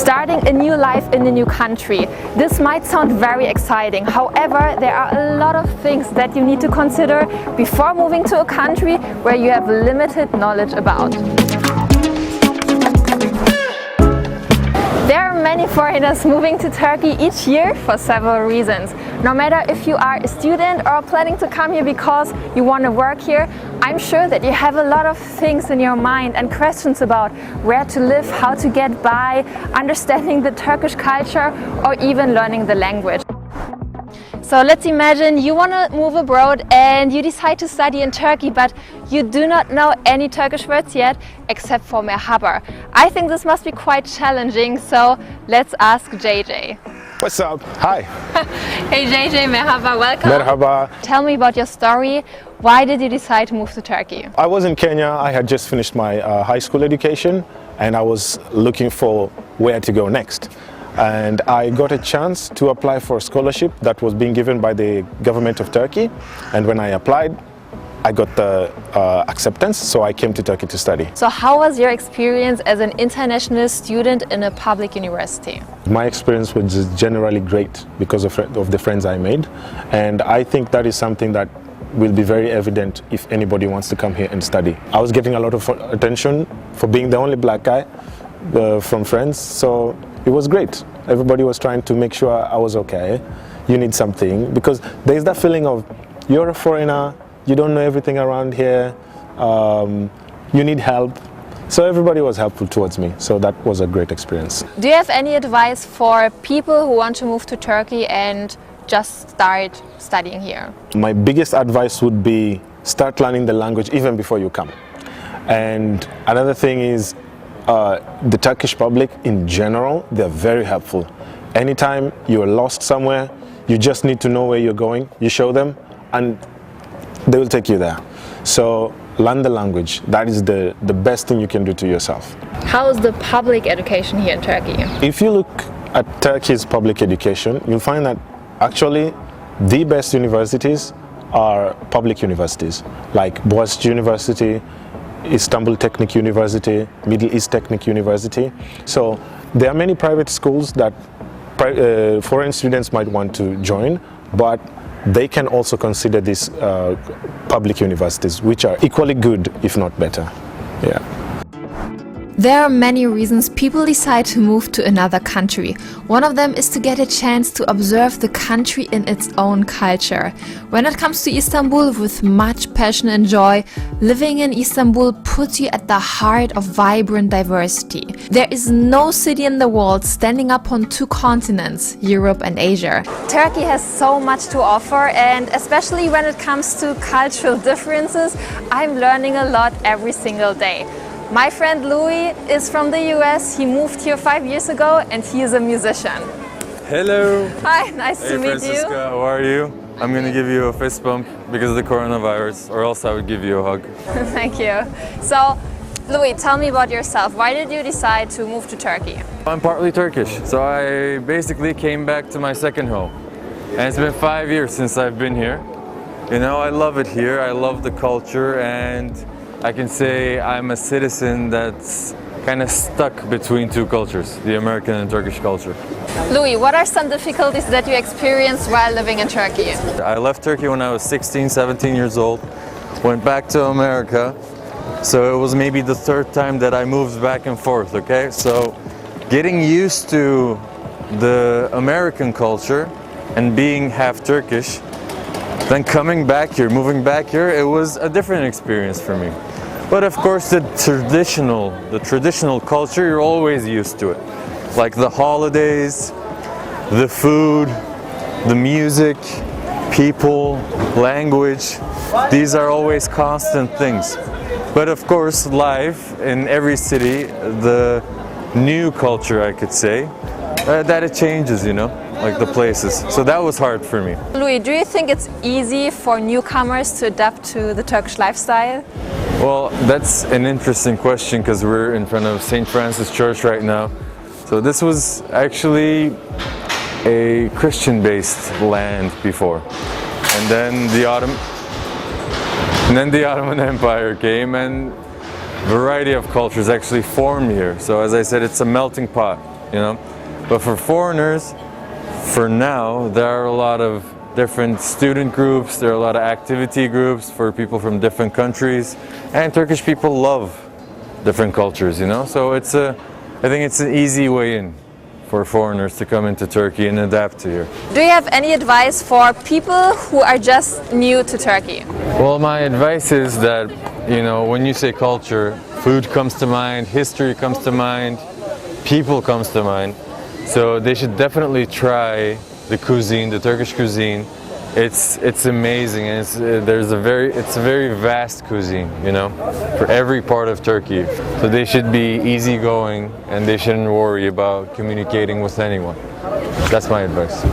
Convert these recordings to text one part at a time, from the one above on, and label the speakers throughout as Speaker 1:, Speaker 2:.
Speaker 1: Starting a new life in a new country. This might sound very exciting. However, there are a lot of things that you need to consider before moving to a country where you have limited knowledge about. There are many foreigners moving to Turkey each year for several reasons. No matter if you are a student or planning to come here because you want to work here, I'm sure that you have a lot of things in your mind and questions about where to live, how to get by, understanding the Turkish culture, or even learning the language. So let's imagine you want to move abroad and you decide to study in Turkey, but you do not know any Turkish words yet except for merhaba. I think this must be quite challenging, so let's ask JJ.
Speaker 2: What's up? Hi.
Speaker 1: Hey JJ, merhaba, welcome.
Speaker 2: Merhaba.
Speaker 1: Tell me about your story. Why did you decide to move to Turkey?
Speaker 2: I was in Kenya. I had just finished my high school education and I was looking for where to go next. And I got a chance to apply for a scholarship that was being given by the government of Turkey. And when I applied, I got the acceptance, so I came to Turkey to study.
Speaker 1: So how was your experience as an international student in a public university?
Speaker 2: My experience was generally great because of the friends I made. And I think that is something that will be very evident if anybody wants to come here and study. I was getting a lot of attention for being the only black guy from friends, so it was great. Everybody was trying to make sure I was okay. You need something, because there's that feeling of you're a foreigner, you don't know everything around here, you need help. So everybody was helpful towards me, so that was a great experience.
Speaker 1: Do you have any advice for people who want to move to Turkey and just start studying here?
Speaker 2: My biggest advice would be start learning the language even before you come. And another thing is the Turkish public in general, they're very helpful. Anytime you're lost somewhere, you just need to know where you're going, you show them and they will take you there. So learn the language. That is the best thing you can do to yourself.
Speaker 1: How is the public education here in Turkey?
Speaker 2: If you look at Turkey's public education, you'll find that actually the best universities are public universities, like Boğaziçi University, Istanbul Technic University, Middle East Technic University. So there are many private schools that foreign students might want to join, but they can also consider these public universities, which are equally good, if not better. Yeah.
Speaker 1: There are many reasons people decide to move to another country. One of them is to get a chance to observe the country in its own culture. When it comes to Istanbul, with much passion and joy, living in Istanbul puts you at the heart of vibrant diversity. There is no city in the world standing up on two continents, Europe and Asia. Turkey has so much to offer, and especially when it comes to cultural differences, I'm learning a lot every single day. My friend Louis is from the US. He moved here 5 years ago and he is a musician.
Speaker 3: Hello.
Speaker 1: Hi, nice to meet
Speaker 3: Francisca,
Speaker 1: you.
Speaker 3: how are you? I'm going to give you a fist bump because of the coronavirus, or else I would give you a hug.
Speaker 1: Thank you. So, Louis, tell me about yourself. Why did you decide to move to Turkey?
Speaker 3: I'm partly Turkish, so I basically came back to my second home. And it's been 5 years since I've been here. You know, I love it here. I love the culture, and I can say I'm a citizen that's kind of stuck between two cultures, the American and Turkish culture.
Speaker 1: Louis, what are some difficulties that you experienced while living in Turkey?
Speaker 3: I left Turkey when I was 16, 17 years old, went back to America, so it was maybe the third time that I moved back and forth, okay? So getting used to the American culture and being half Turkish, then coming back here, moving back here, it was a different experience for me. But of course the traditional culture, you're always used to it. Like the holidays, the food, the music, people, language, these are always constant things. But of course life in every city, the new culture I could say, that it changes, you know, like the places. So that was hard for me.
Speaker 1: Louis, do you think it's easy for newcomers to adapt to the Turkish lifestyle?
Speaker 3: Well, that's an interesting question because we're in front of St. Francis Church right now. So this was actually a Christian-based land before. And then the Ottoman Empire came and a variety of cultures actually formed here. So as I said, it's a melting pot. you know. But for foreigners, for now, there are a lot of different student groups, there are a lot of activity groups for people from different countries, and Turkish people love different cultures, you know. So I think it's an easy way in for foreigners to come into Turkey and adapt to here.
Speaker 1: Do you have any advice for people who are just new to Turkey?
Speaker 3: Well, my advice is that, you know, when you say culture, food comes to mind, history comes to mind, people comes to mind. So they should definitely try the cuisine, the Turkish cuisine. It's amazing, and it's a very vast cuisine, you know, for every part of Turkey. So they should be easygoing, and they shouldn't worry about communicating with anyone. That's my advice.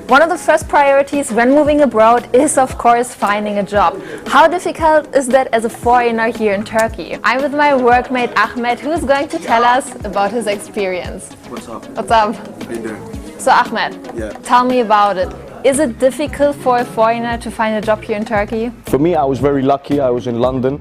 Speaker 1: One of the first priorities when moving abroad is, of course, finding a job. How difficult is that as a foreigner here in Turkey? I'm with my workmate Ahmed, who is going to tell us about his experience.
Speaker 4: What's up?
Speaker 1: What's up?
Speaker 4: How you doing?
Speaker 1: So Ahmed,
Speaker 4: Yeah.
Speaker 1: tell me about it. Is it difficult for a foreigner to find a job here in Turkey?
Speaker 5: For me, I was very lucky. I was in London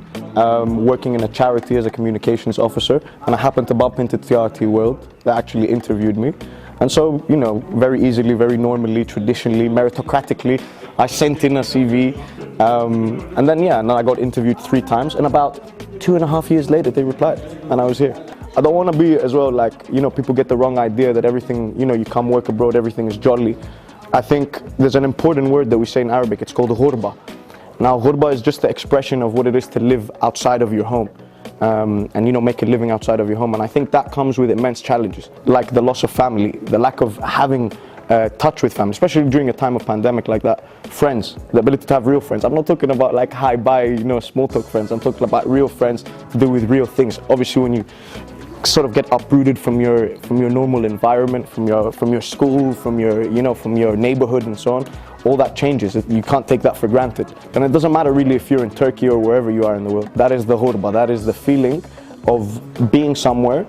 Speaker 5: working in a charity as a communications officer, and I happened to bump into TRT World that actually interviewed me. And so, you know, very easily, very normally, traditionally, meritocratically, I sent in a CV, and then I got interviewed 3 times, and about 2.5 years later they replied, and I was here. I don't want to be as well like, you know, people get the wrong idea that everything, you know, you come work abroad, everything is jolly. I think there's an important word that we say in Arabic, it's called ghurba. Now, ghurba is just the expression of what it is to live outside of your home. And, you know, make a living outside of your home. And I think that comes with immense challenges, like the loss of family, the lack of having touch with family, especially during a time of pandemic like that. Friends, the ability to have real friends. I'm not talking about like hi-bye, you know, small talk friends. I'm talking about real friends to do with real things. Obviously, when you sort of get uprooted from your normal environment, from your school, from your neighborhood and so on, all that changes. You can't take that for granted. And it doesn't matter really if you're in Turkey or wherever you are in the world. That is the ghurba, that is the feeling of being somewhere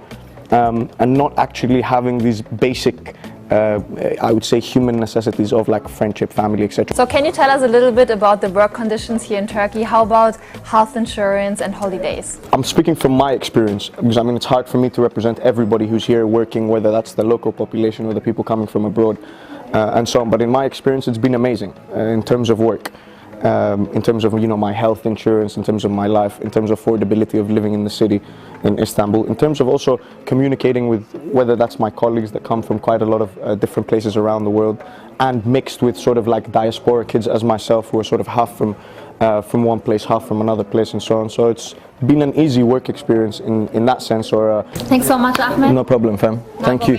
Speaker 5: and not actually having these basic I would say human necessities of like friendship, family, etc.
Speaker 1: So can you tell us a little bit about the work conditions here in Turkey? How about health insurance and holidays?
Speaker 5: I'm speaking from my experience because I mean it's hard for me to represent everybody who's here working, whether that's the local population or the people coming from abroad and so on. But in my experience, it's been amazing in terms of work. In terms of, you know, my health insurance, in terms of my life, in terms of affordability of living in the city in Istanbul, in terms of also communicating with whether that's my colleagues that come from quite a lot of different places around the world and mixed with sort of like diaspora kids as myself who are sort of half from one place, half from another place and so on. So it's been an easy work experience in that sense.
Speaker 1: Thanks so much, Ahmed.
Speaker 5: No problem, fam. Thank you.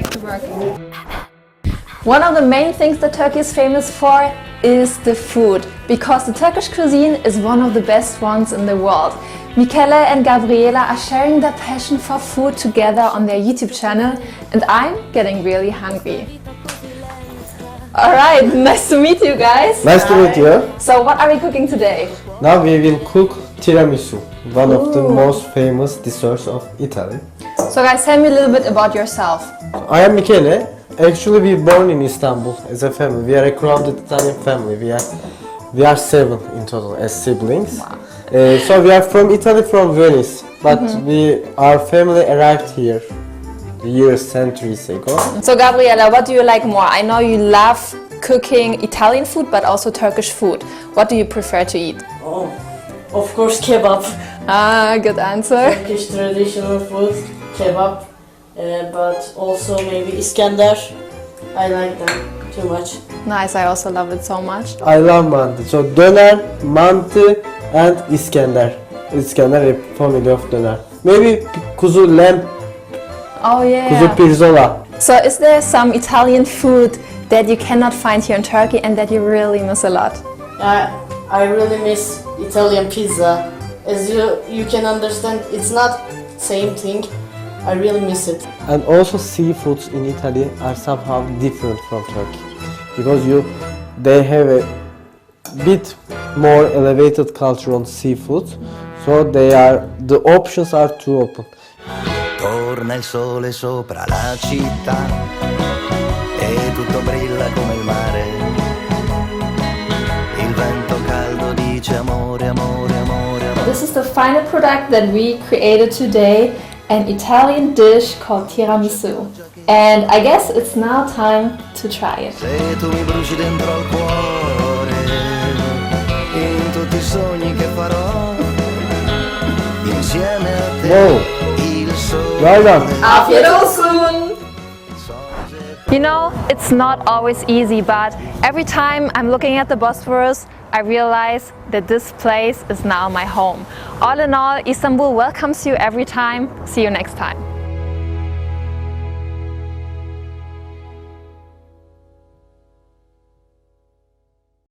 Speaker 1: One of the main things that Turkey is famous for is the food, because the Turkish cuisine is one of the best ones in the world. Michele and Gabriela are sharing their passion for food together on their YouTube channel, and I'm getting really hungry. Alright, nice to meet you guys.
Speaker 6: Nice to meet you.
Speaker 1: So what are we cooking today?
Speaker 6: Now we will cook tiramisu, one of the most famous desserts of Italy.
Speaker 1: So guys, tell me a little bit about yourself.
Speaker 6: I am Michele. Actually, we born in Istanbul as a family. We are a crowded Italian family. We are 7 in total as siblings.
Speaker 1: Wow.
Speaker 6: So we are from Italy, from Venice, but our family arrived here years, centuries ago.
Speaker 1: So Gabriela, what do you like more? I know you love cooking Italian food, but also Turkish food. What do you prefer to eat?
Speaker 7: Oh, of course kebab.
Speaker 1: Ah, good answer.
Speaker 7: Turkish traditional food, kebab. But also maybe Iskender. I like them too much.
Speaker 1: Nice, I also love it so much.
Speaker 6: I love mantı. So döner, mantı and Iskender. Iskender, a family of döner. Maybe kuzu lamb,
Speaker 1: Oh yeah.
Speaker 6: kuzu pirzola.
Speaker 1: So is there some Italian food that you cannot find here in Turkey and that you really miss a lot?
Speaker 7: I really miss Italian pizza. As you can understand, it's not same thing. I really miss it.
Speaker 6: And also seafoods in Italy are somehow different from Turkey because they have a bit more elevated culture on seafood, so the options are too open.
Speaker 8: Torna il sole sopra la città e tutto brilla come il mare. Il vento caldo dice amore, amore, amore, amore.
Speaker 1: This is the final product that we created today. an Italian dish called tiramisu. And I guess it's now time to try it.
Speaker 8: Se tu mi bruci dentro al cuore, in tutti i sogni che farò, insieme a te,
Speaker 6: Wow.
Speaker 8: il sole.
Speaker 6: Well done.
Speaker 1: Afiyet olsun! You know, it's not always easy, but every time I'm looking at the Bosphorus, I realize that this place is now my home. All in all, Istanbul welcomes you every time. See you next time.